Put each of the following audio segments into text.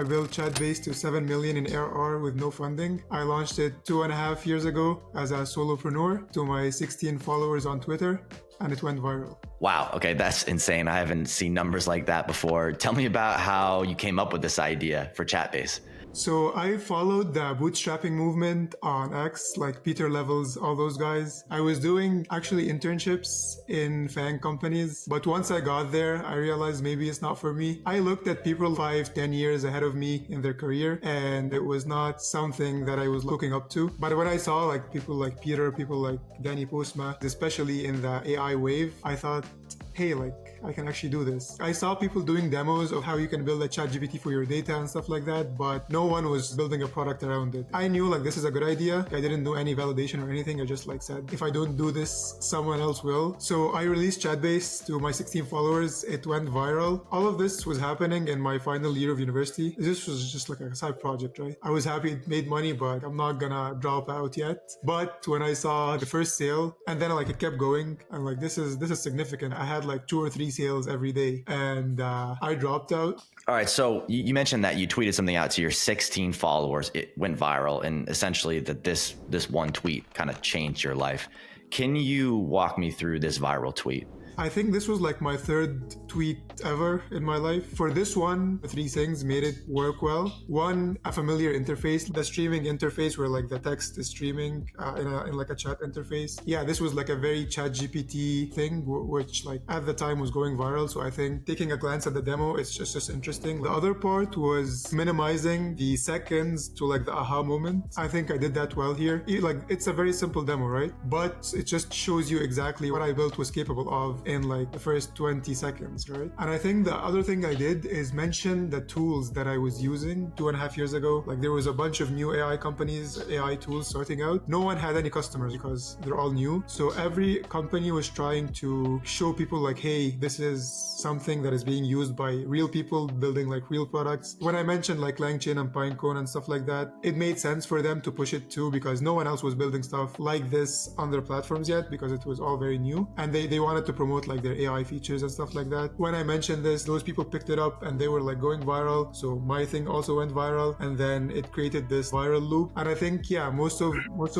I built Chatbase to 7 million in ARR with no funding. I launched it 2.5 years ago as a solopreneur to my 16 followers on Twitter, and it went viral. Wow. Okay. That's insane. I haven't seen numbers like that before. Tell me about how you came up with this idea for Chatbase. So I followed the bootstrapping movement on X, like Peter Levels, all those guys. I was doing actually internships in FAANG companies, but once I got there, I realized maybe it's not for me. I looked at people 5-10 years ahead of me in their career, and it was not something that I was looking up to. But when I saw like people like Peter, people like Danny Postma, especially in the AI wave, I thought, hey, like I can actually do this. I saw people doing demos of how you can build a ChatGPT for your data and stuff like that, but no one was building a product around it. I knew like this is a good idea. I didn't do any validation or anything. I just like said, if I don't do this, someone else will. So I released Chatbase to my 16 followers. It went viral. All of this was happening in my final year of university. This was just like a side project, right? I was happy it made money, but I'm not gonna drop out yet. But when I saw the first sale, and then like it kept going, I'm like, this is significant. I had like 2 or 3 sales every day, and I dropped out. All right. So you mentioned that you tweeted something out to your 16 followers. It went viral, and essentially that this one tweet kind of changed your life. Can you walk me through this viral tweet? I think this was like my 3rd tweet ever in my life. For this one, 3 things made it work well. One, a familiar interface, the streaming interface where like the text is streaming in like a chat interface. Yeah, this was like a very ChatGPT thing, which like at the time was going viral. So I think taking a glance at the demo, it's just interesting. The other part was minimizing the seconds to like the aha moment. I think I did that well here. Like it's a very simple demo, right? But it just shows you exactly what I built was capable of in like the first 20 seconds, right? And I think the other thing I did is mention the tools that I was using 2.5 years ago. Like there was a bunch of new AI companies, AI tools starting out. No one had any customers because they're all new. So every company was trying to show people like, hey, this is something that is being used by real people building like real products. When I mentioned like LangChain and Pinecone and stuff like that, it made sense for them to push it too because no one else was building stuff like this on their platforms yet because it was all very new. And they wanted to promote like their AI features and stuff like that. When I mentioned this, those people picked it up and they were like going viral. So my thing also went viral, and then it created this viral loop. And I think, yeah, most of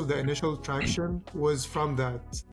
the initial traction was from that.